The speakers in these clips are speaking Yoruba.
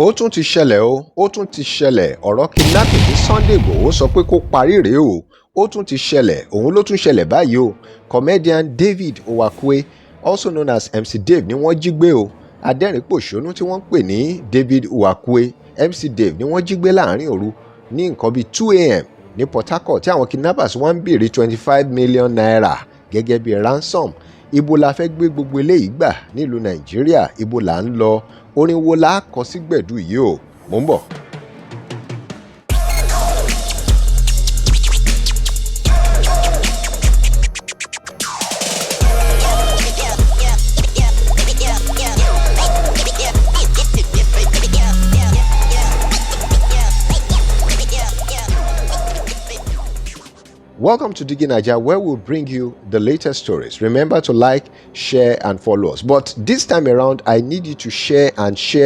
ó tún ti ṣẹlẹ̀ ó tún ti ṣẹlẹ̀ ọ̀rọ̀ kidnapping tí Sunday Igboho sọ pé kó parí rèé ó tún ti ṣẹlẹ̀ òun ló tún ṣẹlẹ̀ báyìí comedian David Uwakwe also known as MC Dave ni wọ́n jí gbé adẹ́rìn-pòṣónú tí wọ́n ń pè ní David Uwakwe MC Dave ni wọ́n jí gbé láàrin òru ní nǹkan bíi 2 a.m. ní Port Harcourt tí àwọn kidnappers wọ́n ń béèrè 25 million naira gẹ́gẹ́ bíi ransom. Ibo la fẹ́ gbé gbogbo eléyìí gbà nílùú Nàìjíríà, ibo là ń lọ, orin wo la kọ sí gbẹ̀dú yìí mò ń bọ̀. Welcome to DIGINAIJA, where we'll bring you the latest stories. Remember to like, share, and follow us. But this time around, I need you to share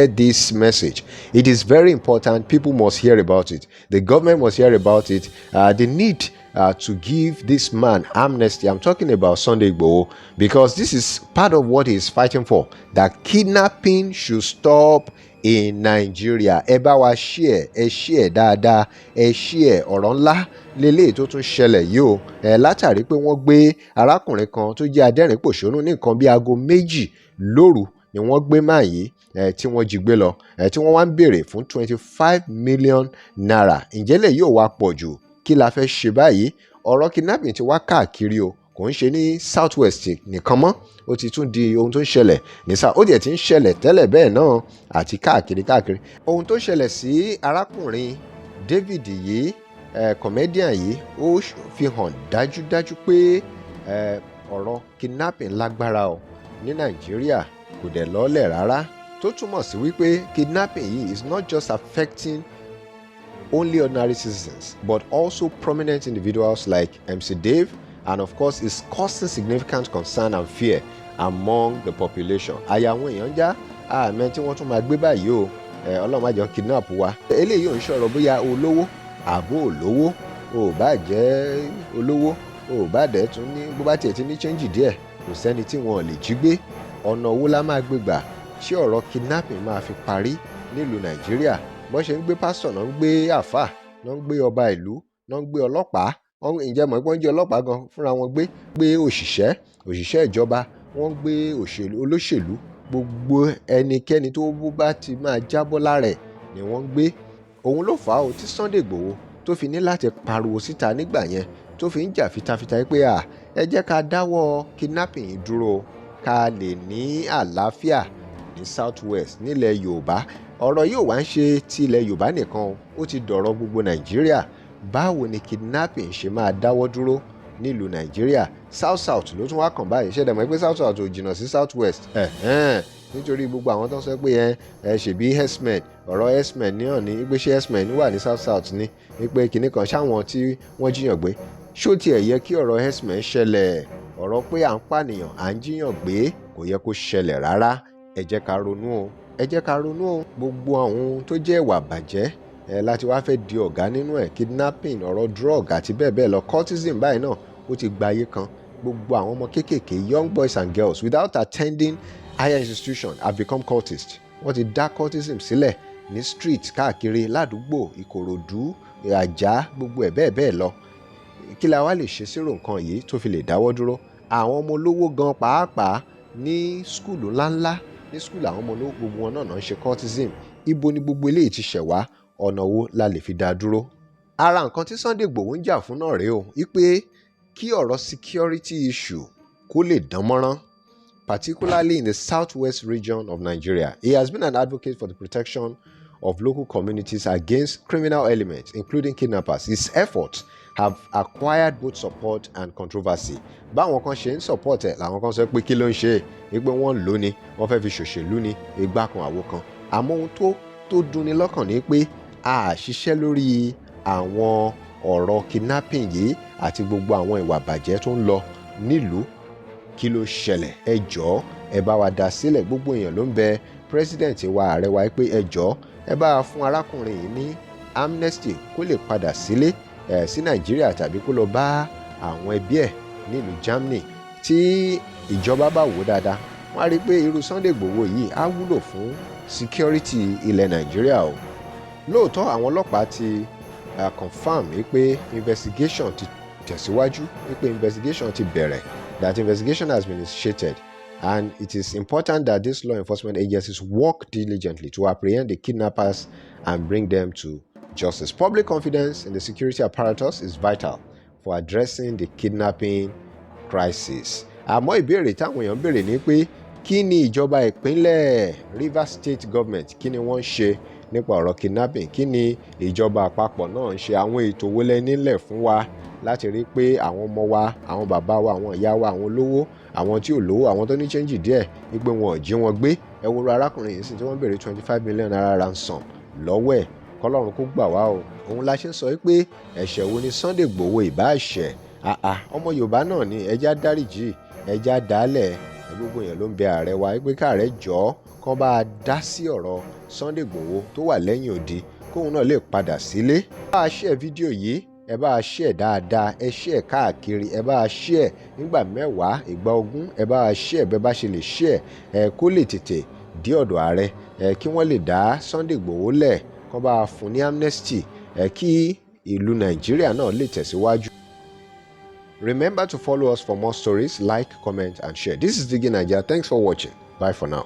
this message. It is very important. People must hear about it. The government must hear about it. They need to give this man amnesty. I'm talking about Sunday Igboho, because this is part of what he's fighting for. That kidnapping should stop in Nigeria. Ẹ bá wa share, dáadáa, share ọ̀rọ̀ ńlá lélẹ́yìí tó tún ṣẹlẹ̀ yìí látàrí pé wọ́n gbé arákùnrin kan tó jẹ́ adẹ́rìn-pòṣónú ní nǹkan bíi aago 2 lóru ni wọ́n gbé máa yìí tí wọ́n jí gbé lọ tí wọ́n wá ń béèrè fún 25 million naira. Ǹjẹ́ lè yóò wá pọ̀ jù? Kí la fẹ́ ṣe báyìí? Ọ̀rọ̀ kidnapping ti wá káàkiri kò ń ṣe ní South West nìkan mọ́, ó ti tún di ohun tó ń ṣẹlẹ̀ ní South, ó dẹ̀ ti ń ṣẹlẹ̀ tẹ́lẹ̀ bẹ́ẹ̀ náà àti káàkiri. Ohun tó ṣẹlẹ̀ sí arákùnrin David yìí comedian yìí ó fi hàn dájúdájú pé ọ̀rọ̀ kidnapping lágbára ní Nàìjíríà kò dẹ̀ lọ́lẹ̀ rárá, tó túmọ̀ sí wípé kidnapping yìí is not just affecting only ordinary citizens but also prominent individuals like MC Dave, and of course is causing significant concern and fear among the population. Àyà àwọn èèyàn já àmẹ́ tí wọ́n tún máa gbé báyìí Ọlọ́run má jẹ́ kidnap wa. Eléyìí ò ń ṣọ̀rọ̀ bóyá olówó àbó olówó, ò bá jẹ́ olówó, ò bá dẹ̀ tún ní bó bá tiẹ̀ ti ní change díẹ̀, kò sẹ́ni tí wọ́n lè jí gbé. Ọ̀nà owó la máa gbé gbà ṣé ọ̀rọ̀ kidnapping máa fi parí nílùú Nàìjíríà? Bọ́n ṣe ń gbé pásítọ̀ náà ń gbé àfà, náà ń gbé ọba ìlú, náà ń gbé ọlọ́pàá. Ǹjẹ́ mọ̀ pé wọ́n jẹ́ ọlọ́pàá gan fúnra wọn gbé òṣìṣẹ́ ìjọba, wọ́n gbé olóṣèlú, gbogbo ẹnikẹ́ni tó bá ti máa jábọ́ lára ẹ̀ ni wọ́n ń gbé. Òun ló fà á tí Sunday Igboho tó fi ní láti pariwo síta nígbà yẹn, tó fi ń jà fitafita pé ẹ jẹ́ ká dáwọ́ kidnapping dúró ká lè ní àlàáfíà ní South West nílẹ̀ Yorùbá. Ọ̀rọ̀ yìí ò wá ń ṣe ti ilẹ̀ Yorùbá nìkan, ó ti dọ̀rọ̀ gbogbo Nàìjíríà. Báwo ni kidnapping ṣe máa dáwọ́ dúró nílùú Nàìjíríà? South ló tún wá kàn báyìí. Ṣé dẹ̀mọ́ pé South ò jìnnà sí South West? Nítorí gbogbo àwọn tó ń sọ pé ṣèbí herdsmen, ọ̀rọ̀ herdsmen náà ní pé ṣé herdsmen wà ní South ní pé kinní kan ṣáwọn tí wọ́n jíyàn gbé. Ṣó tiẹ̀ yẹ kí ọ̀rọ̀ herdsmen ṣẹlẹ̀? Ọ̀rọ̀ pé à ń pànìyàn, à ń jíyàn gbé kò yẹ kó ṣẹlẹ̀ rárá. Ẹ jẹ́ ká ronú gbogbo àwọn tó jẹ́ ìwà bàjẹ́ láti wá fẹ́ di ọ̀gá nínú kidnapping, ọ̀rọ̀ drug àti bẹ́ẹ̀ bẹ́ẹ̀ lọ. Cultism báyìí náà ó ti gba ayé kan. Gbogbo àwọn ọmọ kéékèèké, young boys and girls without attending higher institution have become cultists. Wọ́n ti dá cultism sílẹ̀ ní street káàkiri ládùúgbò, Ìkòròdú, Àjà, gbogbo ẹ̀ bẹ́ẹ̀ lọ. Kí la wá lè ṣe sírò nǹkan yìí tó fi lè dáwọ́ dúró? Àwọn ọmọ olówó gan pàápàá ní skúlù ńláńlá, ní skúlù àwọn ọmọ olówó gbogbo wọn náà ń ṣe cultism. Ibo ni gbogbo eléyìí ti ṣẹ̀ wá? Ọ̀nà wo la lè fi dá dúró? Ara nǹkan tí Sunday Igboho ń jà fún náà rèé wípé kí ọ̀rọ̀ security issue kó lè dán mọ́rán, particularly in the southwest region of Nigeria. He has been an advocate for the protection of local communities against criminal elements, including kidnappers. His efforts have acquired both support and controversy. Báwọn kan ṣe ń support làwọn kan sọ pé kí ló ń ṣe é, pé wọ́n lò ní, wọ́n fẹ́ fi ṣòṣèlú ní, igbá kan àwo kan. Àmọ́ ohun tó dunni lọ́kàn ni pé a ṣiṣẹ́ lórí àwọn ọ̀rọ̀ kidnapping yìí àti gbogbo àwọn ìwà bàjẹ́ tó ń lọ nílùú. Kí ló ṣẹlẹ̀? Ẹ jọ̀ọ́ ẹ bá wa dá sílẹ̀. Gbogbo èèyàn ló ń bẹ president wa, ààrẹ wa, pé ẹ jọ̀ọ́ ẹ bá wa fún arákùnrin yìí ní amnesty kó lè padà sílé sí Nàìjíríà tàbí kó lọ bá àwọn ẹbí ẹ̀ nílùú Germany. Tí ìjọba bá wò dáadáa, wọ́n á rí i pé irú Sunday Igboho yìí á wúlò fún security ilẹ̀ Nàìjíríà o. Lóòótọ́ àwọn ọlọ́pàá ti confirm wípé investigation ti tẹ̀síwájú, wípé investigation ti bẹ̀rẹ̀, that investigation has been initiated, and it is important that these law enforcement agencies work diligently to apprehend the kidnappers and bring them to justice. Public confidence in the security apparatus is vital for addressing the kidnapping crisis. Àmọ́ ìbéèrè táwọn èèyàn béèrè ni pé kí ni ìjọba ìpínlẹ̀ Rivers State Government kí ni wọ́n ń ṣe nípa ọ̀rọ̀ kidnapping, kí ni ìjọba àpapọ̀ náà ń ṣe, àwọn ètò wo lẹ nílẹ̀ fún wa láti rí pé àwọn ọmọ wa, àwọn bàbá wa, àwọn ìyá wa, àwọn olówó, àwọn tí ò lówó, àwọn tó ní chẹ́ńjì díẹ̀ wípé wọn ò jí wọn gbé. Ẹ wo arákùnrin yìí sì tí wọ́n béèrè 25 million naira ransom lọ́wọ́ ẹ̀, kọ́lọ́run kó gbà wá o. Òun la ṣe ń sọ wípé ẹ̀ṣẹ̀ wo ni Sunday Igboho ìbá ẹ̀ṣẹ̀, ọmọ Yorùbá náà ni ẹja dáríjì, ẹja dálẹ̀. Gbogbo èèyàn ló ń bẹ ààrẹ wa wípé káàrẹ jọ̀ọ́ kán bá a dá sí ọ̀rọ̀ Sunday Igboho tó wà lẹ́yìn odi kóun náà lè padà sílé. Bá a share fídíò yìí, ẹ bá a share dáadáa, ẹ share káàkiri, ẹ bá a share nígbà 10, ìgbà 20, ẹ bá a share bẹ́ẹ̀ bá ṣe lè share kó lè tètè dé ọ̀dọ̀ ààrẹ kí wọ́n lè dá Sunday Igboho lẹ̀, kán bá a fún ní amnesty kí ìlú Nàìjíríà náà lè tẹ̀síwájú. Remember to follow us for more stories, like, comment and share. This is DIGINAIJA. Thanks for watching. Bye for now.